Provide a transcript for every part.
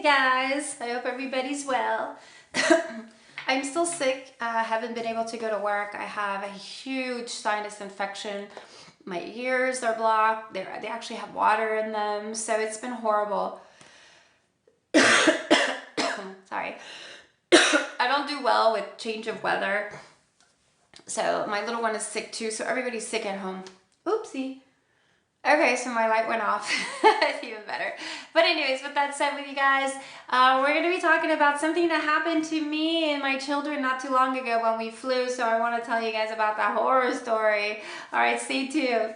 guys, I hope everybody's well. I'm still sick. I haven't been able to go to work. I have a huge sinus infection. My ears are blocked. They actually have water in them, so it's been horrible. Sorry. I don't do well with change of weather. So my little one is sick too, so everybody's sick at home. Oopsie. Okay, so my light went off. It's even better. But anyways, with that said, with you guys, we're going to be talking about something that happened to me and my children not too long ago when we flew. So I want to tell you guys about that horror story. All right, stay tuned.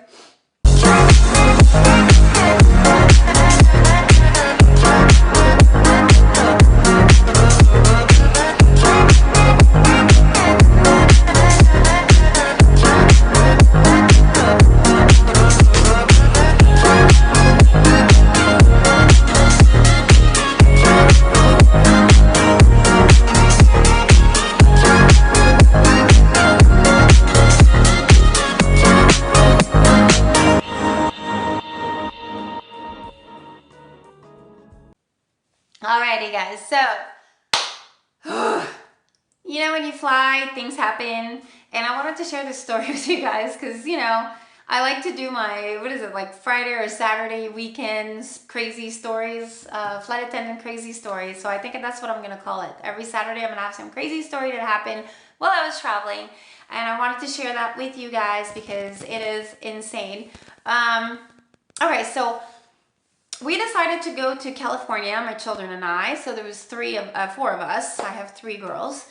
Alrighty guys, so you know when you fly, things happen, and I wanted to share this story with you guys because, you know, I like to do my, what is it, like Friday or Saturday weekends crazy stories, flight attendant crazy stories. So I think that's what I'm going to call it. Every Saturday I'm going to have some crazy story that happened while I was traveling, and I wanted to share that with you guys because it is insane. Okay, so we decided to go to California, my children and I. So there was four of us. I have three girls.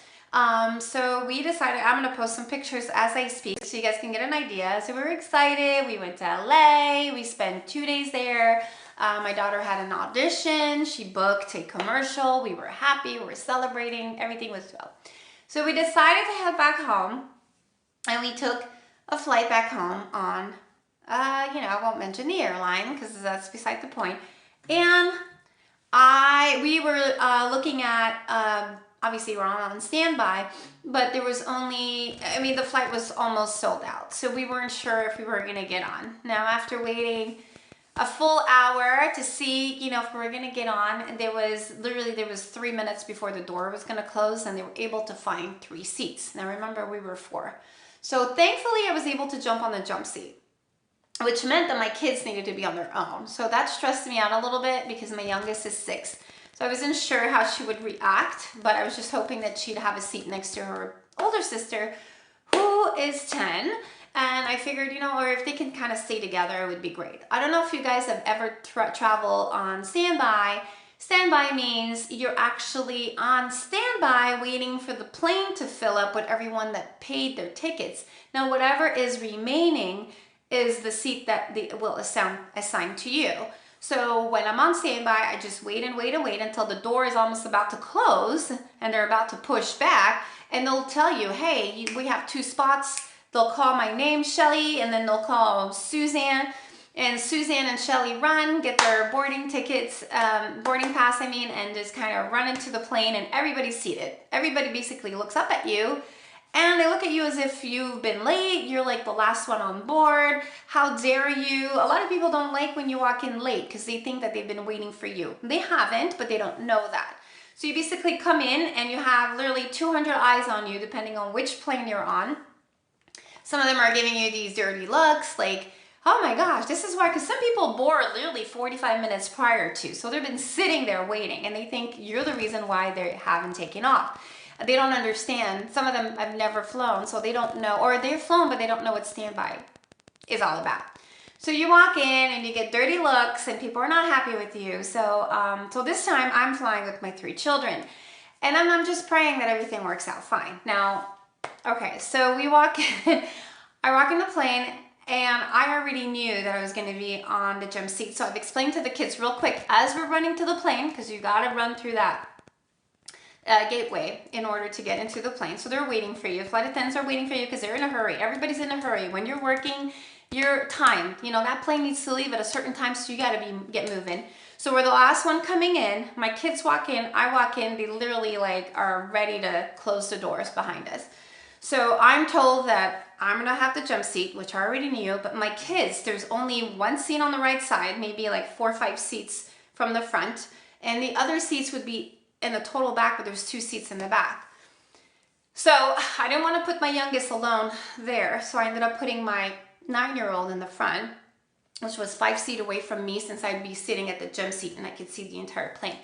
So we decided, I'm going to post some pictures as I speak so you guys can get an idea. So we were excited. We went to LA. We spent 2 days there. My daughter had an audition. She booked a commercial. We were happy. We were celebrating. Everything was well. So we decided to head back home, and we took a flight back home on you know, I won't mention the airline because that's beside the point. And we were looking at, obviously we're on standby, but there was only, I mean, the flight was almost sold out. So we weren't sure if we were going to get on. Now, after waiting a full hour to see, you know, if we were going to get on, and there was 3 minutes before the door was going to close, and they were able to find 3 seats. Now, remember, we were 4. So thankfully, I was able to jump on the jump seat, which meant that my kids needed to be on their own. So that stressed me out a little bit because my youngest is 6. So I wasn't sure how she would react, but I was just hoping that she'd have a seat next to her older sister, who is 10. And I figured, you know, or if they can kind of stay together, it would be great. I don't know if you guys have ever traveled on standby. Standby means you're actually on standby waiting for the plane to fill up with everyone that paid their tickets. Now, whatever is remaining is the seat that they will assign to you. So when I'm on standby, I just wait and wait and wait until the door is almost about to close and they're about to push back, and they'll tell you, hey, we have 2 spots. They'll call my name, Shelly, and then they'll call Suzanne, and Suzanne and Shelly run, get their boarding tickets, boarding pass, I mean, and just kind of run into the plane, and everybody's seated. Everybody basically looks up at you, and they look at you as if you've been late. You're like the last one on board. How dare you? A lot of people don't like when you walk in late because they think that they've been waiting for you. They haven't, but they don't know that. So you basically come in and you have literally 200 eyes on you depending on which plane you're on. Some of them are giving you these dirty looks like, oh my gosh, this is why, because some people board literally 45 minutes prior to. So they've been sitting there waiting and they think you're the reason why they haven't taken off. They don't understand. Some of them have never flown, so they don't know, or they've flown, but they don't know what standby is all about. So you walk in and you get dirty looks and people are not happy with you. So, so this time I'm flying with my 3 children, and I'm just praying that everything works out fine. Now, okay, so we walk in, I walk in the plane, and I already knew that I was going to be on the jump seat. So I've explained to the kids real quick as we're running to the plane, because you got to run through that gateway in order to get into the plane. So they're waiting for you. Flight attendants are waiting for you because they're in a hurry. Everybody's in a hurry. When you're working, your time, you know, that plane needs to leave at a certain time, so you got to get moving. So we're the last one coming in. My kids walk in, I walk in. They literally like are ready to close the doors behind us. So I'm told that I'm gonna have the jump seat, which I already knew, but my kids, there's only 1 seat on the right side, maybe like 4 or 5 seats from the front, and the other seats would be in the total back, but there's 2 seats in the back. So I didn't want to put my youngest alone there, so I ended up putting my 9-year-old in the front, which was 5 feet away from me, since I'd be sitting at the jump seat and I could see the entire plane.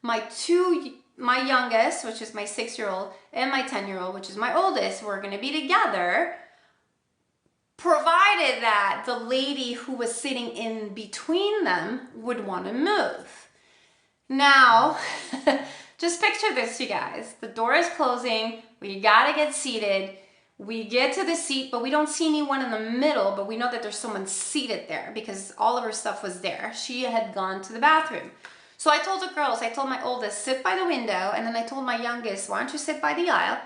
My youngest, which is my 6-year-old, and my 10-year-old, which is my oldest, were going to be together, provided that the lady who was sitting in between them would want to move. Now, just picture this, you guys. The door is closing. We got to get seated. We get to the seat, but we don't see anyone in the middle, but we know that there's someone seated there because all of her stuff was there. She had gone to the bathroom. So I told the girls, I told my oldest, sit by the window, and then I told my youngest, why don't you sit by the aisle,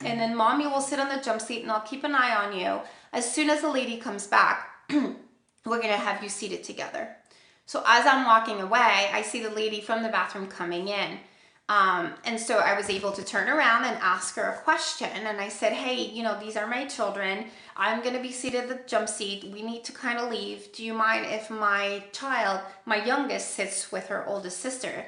and then mommy will sit on the jump seat and I'll keep an eye on you. As soon as the lady comes back, we're gonna have you seated together. So as I'm walking away, I see the lady from the bathroom coming in. And so I was able to turn around and ask her a question. And I said, hey, you know, these are my children. I'm going to be seated at the jump seat. We need to kind of leave. Do you mind if my child, my youngest, sits with her oldest sister?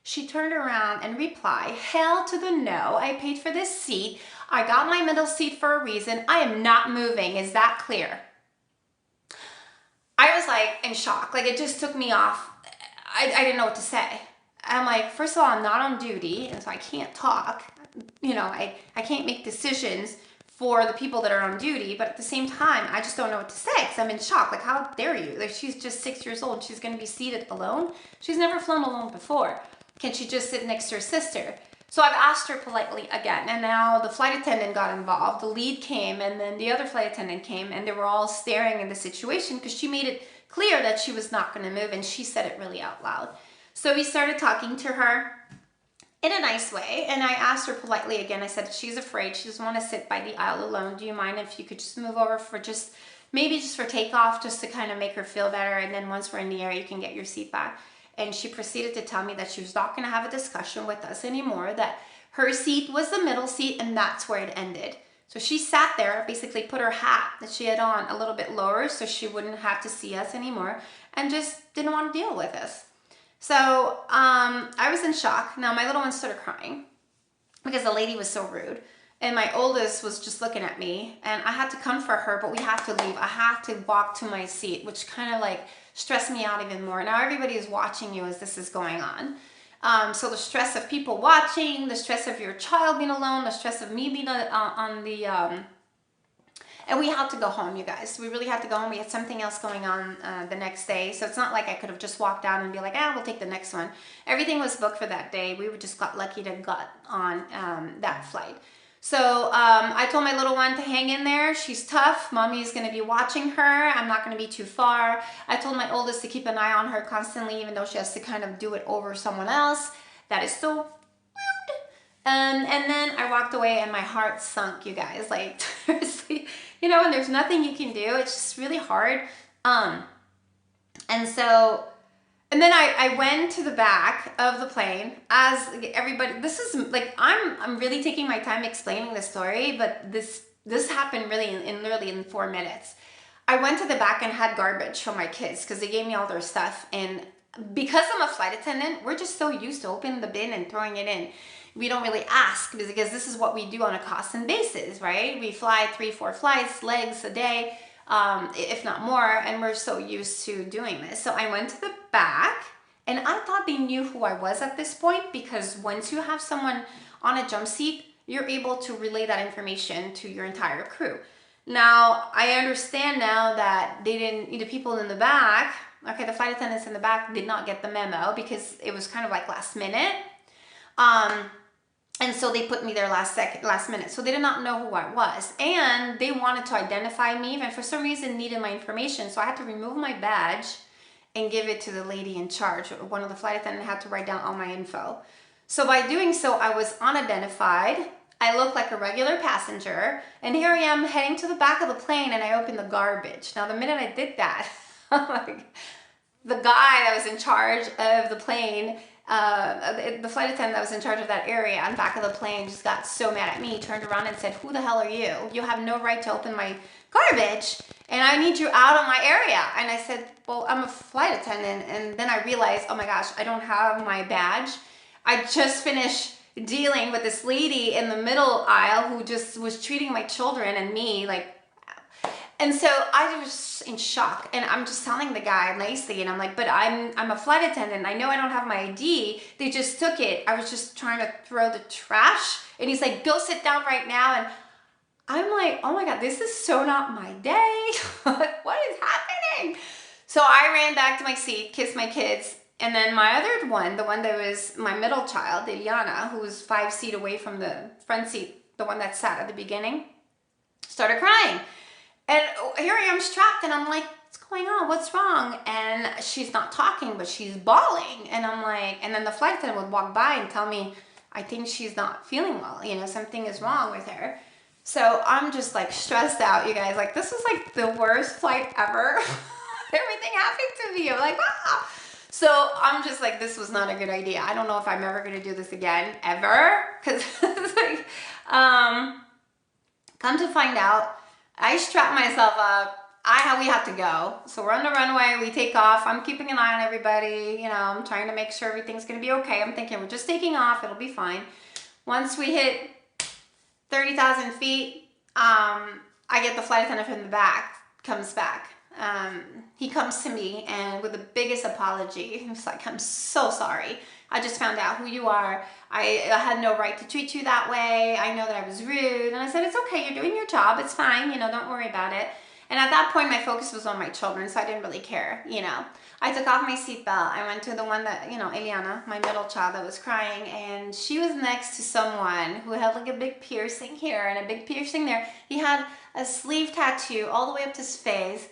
She turned around and replied, hell to the no. I paid for this seat. I got my middle seat for a reason. I am not moving. Is that clear? I was like in shock. Like it just took me off. I didn't know what to say. I'm like, first of all, I'm not on duty, and so I can't talk. You know, I can't make decisions for the people that are on duty, but at the same time, I just don't know what to say because I'm in shock. Like, how dare you? Like, she's just 6 years old. She's going to be seated alone. She's never flown alone before. Can she just sit next to her sister? So I've asked her politely again, and now the flight attendant got involved. The lead came, and then the other flight attendant came, and they were all staring in the situation because she made it clear that she was not going to move, and she said it really out loud. So we started talking to her in a nice way, and I asked her politely again. I said, she's afraid. She doesn't want to sit by the aisle alone. Do you mind if you could just move over for maybe just for takeoff, just to kind of make her feel better, and then once we're in the air, you can get your seat back. And she proceeded to tell me that she was not going to have a discussion with us anymore, that her seat was the middle seat, and that's where it ended. So she sat there, basically put her hat that she had on a little bit lower so she wouldn't have to see us anymore, and just didn't want to deal with us. So I was in shock. Now my little one started crying because the lady was so rude. And my oldest was just looking at me, and I had to comfort her, but we had to leave. I had to walk to my seat, which kind of like stressed me out even more. Now everybody is watching you as this is going on. So the stress of people watching, the stress of your child being alone, the stress of me being on the... And we had to go home, you guys. We really had to go home. We had something else going on the next day. So it's not like I could have just walked out and be like, we'll take the next one. Everything was booked for that day. We just got lucky to get on that flight. So I told my little one to hang in there. She's tough. Mommy's going to be watching her. I'm not going to be too far. I told my oldest to keep an eye on her constantly, even though she has to kind of do it over someone else. That is so weird. And then I walked away and my heart sunk, you guys. Like, seriously. You know, and there's nothing you can do. It's just really hard. And then I went to the back of the plane as everybody, this is like, I'm really taking my time explaining the story, but this happened really literally in 4 minutes. I went to the back and had garbage for my kids because they gave me all their stuff. And because I'm a flight attendant, we're just so used to opening the bin and throwing it in. We don't really ask because this is what we do on a constant basis, right? We fly 3-4 flights, legs a day, if not more, and we're so used to doing this. So I went to the back, and I thought they knew who I was at this point, because once you have someone on a jump seat, you're able to relay that information to your entire crew. Now, I understand now that the people in the back, okay, the flight attendants in the back did not get the memo because it was kind of like last minute. And so they put me there last minute. So they did not know who I was. And they wanted to identify me, and for some reason needed my information. So I had to remove my badge and give it to the lady in charge. One of the flight attendants had to write down all my info. So by doing so, I was unidentified. I looked like a regular passenger. And here I am heading to the back of the plane, and I opened the garbage. Now, the minute I did that, the guy that was in charge of the plane, the flight attendant that was in charge of that area on the back of the plane just got so mad at me. He turned around and said, who the hell are you? You have no right to open my garbage, and I need you out of my area. And I said, well, I'm a flight attendant. And then I realized, oh my gosh, I don't have my badge. I just finished dealing with this lady in the middle aisle who just was treating my children and me like, and so I was in shock, and I'm just telling the guy nicely, and I'm like, but I'm a flight attendant. I know I don't have my ID. They just took it. I was just trying to throw the trash. And he's like, go sit down right now. And I'm like, oh my God, this is so not my day. What is happening? So I ran back to my seat, kissed my kids. And then my other one, the one that was my middle child, Eliana, who was 5 seats away from the front seat, the one that sat at the beginning, started crying. And here I am strapped, and I'm like, what's going on? What's wrong? And she's not talking, but she's bawling. And I'm like, and then the flight attendant would walk by and tell me, I think she's not feeling well. You know, something is wrong with her. So I'm just like stressed out, you guys. Like, this was like the worst flight ever. Everything happened to me. I'm like, ah. So I'm just like, this was not a good idea. I don't know if I'm ever going to do this again, ever. Because it's like, come to find out, I strap myself up. We have to go. So we're on the runway. We take off. I'm keeping an eye on everybody. You know, I'm trying to make sure everything's going to be okay. I'm thinking we're just taking off. It'll be fine. Once we hit 30,000 feet, I get the flight attendant from the back, comes back. He comes to me and with the biggest apology. He was like, I'm so sorry. I just found out who you are. I had no right to treat you that way. I know that I was rude. And I said, it's okay. You're doing your job. It's fine. You know, don't worry about it. And at that point, my focus was on my children, so I didn't really care, you know. I took off my seatbelt. I went to the one that, you know, Eliana, my middle child that was crying, and she was next to someone who had like a big piercing here and a big piercing there. He had a sleeve tattoo all the way up to his face.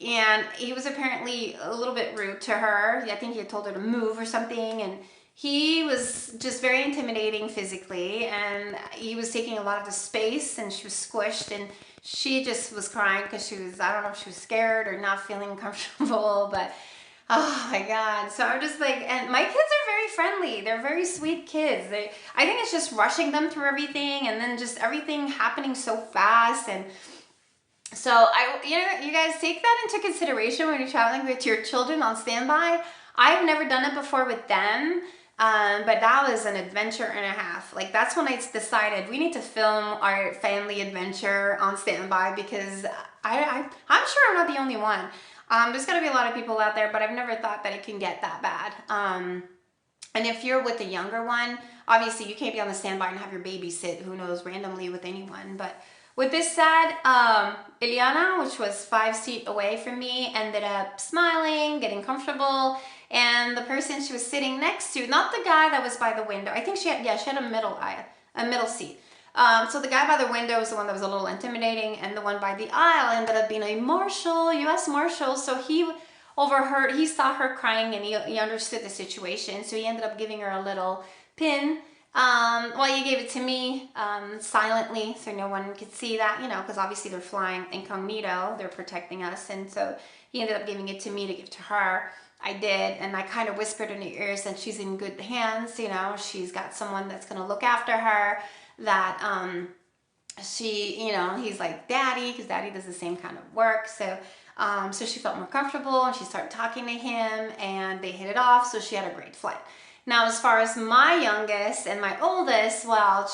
And he was apparently a little bit rude to her. I think he had told her to move or something. And he was just very intimidating physically. And he was taking a lot of the space, and she was squished. And she just was crying because she was, I don't know if she was scared or not feeling comfortable. But, oh my God. So I'm just like, and my kids are very friendly. They're very sweet kids. I think it's just rushing them through everything. And then just everything happening so fast. And so you guys take that into consideration when you're traveling with your children on standby. I've never done it before with them, but that was an adventure and a half. Like, that's when I decided we need to film our family adventure on standby, because I'm sure I'm not the only one. There's got to be a lot of people out there, but I've never thought that it can get that bad. And if you're with a younger one, obviously you can't be on the standby and have your baby sit, who knows, randomly with anyone. But with this said, Eliana, which was 5 seats away from me, ended up smiling, getting comfortable, and the person she was sitting next to, not the guy that was by the window, I think she had a middle seat. So the guy by the window was the one that was a little intimidating, and the one by the aisle ended up being a marshal, U.S. Marshal. So he overheard, he saw her crying, and he understood the situation. So he ended up giving her a little pin. Well, he gave it to me silently, so no one could see that, you know, because obviously they're flying incognito, they're protecting us. And so he ended up giving it to me to give to her. I did, and I kind of whispered in her ears that she's in good hands, you know, she's got someone that's going to look after her, that she, you know, he's like daddy, because daddy does the same kind of work. So so she felt more comfortable, and she started talking to him, and they hit it off. So she had a great flight. Now, as far as my youngest and my oldest, well,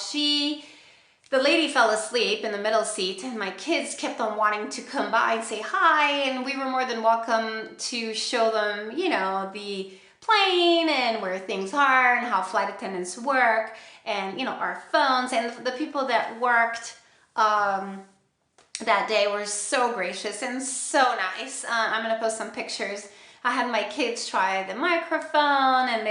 the lady fell asleep in the middle seat, and my kids kept on wanting to come by and say hi, and we were more than welcome to show them, you know, the plane and where things are and how flight attendants work, and, you know, our phones. And the people that worked that day were so gracious and so nice. I'm gonna post some pictures. I had my kids try the microphone, and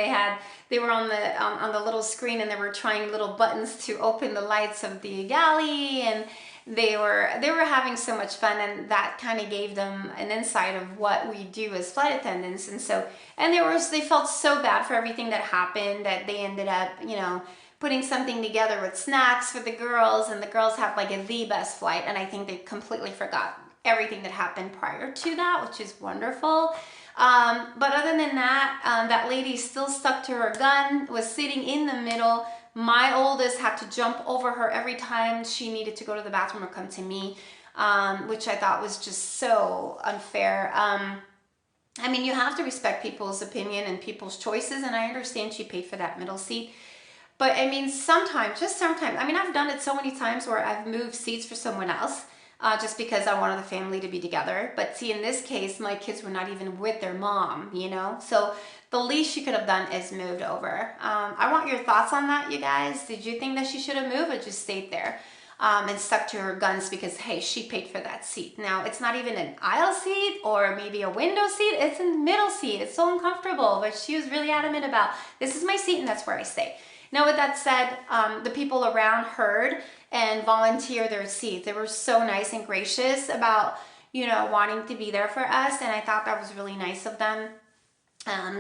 they were on the little screen, and they were trying little buttons to open the lights of the galley, and they were having so much fun, and that kind of gave them an insight of what we do as flight attendants. And so, and they felt so bad for everything that happened, that they ended up, you know, putting something together with snacks for the girls, and the girls have like the best flight, and I think they completely forgot everything that happened prior to that, which is wonderful. But other than that, that lady still stuck to her gun, was sitting in the middle. My oldest had to jump over her every time she needed to go to the bathroom or come to me, which I thought was just so unfair. I mean, you have to respect people's opinion and people's choices, and I understand she paid for that middle seat. But I mean, sometimes, just sometimes, I mean, I've done it so many times where I've moved seats for someone else just because I wanted the family to be together. But see, in this case, my kids were not even with their mom, you know? So the least she could have done is moved over. I want your thoughts on that, you guys. Did you think that she should have moved or just stayed there? And stuck to her guns because, hey, she paid for that seat. Now, it's not even an aisle seat or maybe a window seat. It's a middle seat. It's so uncomfortable. But she was really adamant about, this is my seat and that's where I stay. Now, with that said, the people around heard and volunteered their seats. They were so nice and gracious about, you know, wanting to be there for us. And I thought that was really nice of them.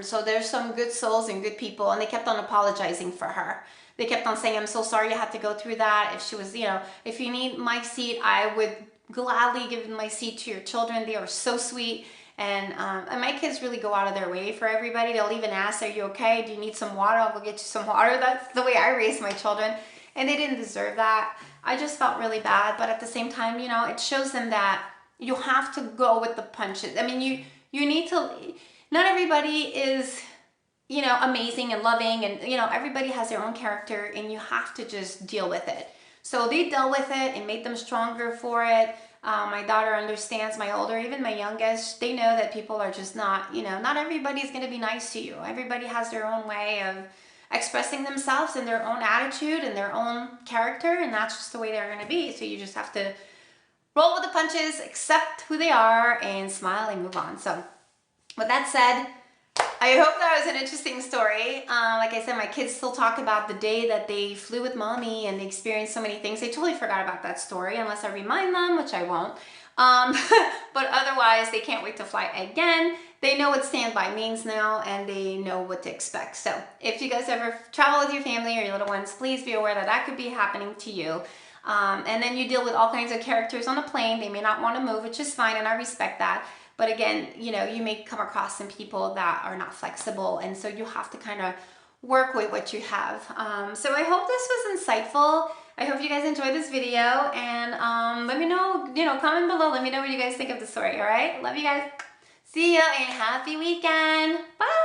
So there's some good souls and good people, and they kept on apologizing for her. They kept on saying, I'm so sorry you had to go through that. If she was, you know, if you need my seat, I would gladly give my seat to your children. They are so sweet. And my kids really go out of their way for everybody. They'll even ask, are you okay? Do you need some water? I'll go get you some water. That's the way I raise my children. And they didn't deserve that. I just felt really bad. But at the same time, you know, it shows them that you have to go with the punches. I mean, you need to, not everybody is, you know, amazing and loving, and, you know, everybody has their own character, and you have to just deal with it. So they dealt with it and made them stronger for it. My daughter understands, my older, even my youngest, they know that people are just not, you know, not everybody's going to be nice to you. Everybody has their own way of expressing themselves and their own attitude and their own character, and that's just the way they're going to be. So you just have to roll with the punches, accept who they are, and smile and move on. So with that said, I hope that was an interesting story. Like I said, my kids still talk about the day that they flew with mommy and they experienced so many things. They totally forgot about that story unless I remind them, which I won't. But otherwise, they can't wait to fly again. They know what standby means now, and they know what to expect. So if you guys ever travel with your family or your little ones, please be aware that that could be happening to you. And then you deal with all kinds of characters on a plane. They may not want to move, which is fine, and I respect that. But again, you know, you may come across some people that are not flexible, and so you have to kind of work with what you have. So I hope this was insightful. I hope you guys enjoyed this video, and let me know, you know, comment below. Let me know what you guys think of the story, all right? Love you guys. See you, and happy weekend. Bye.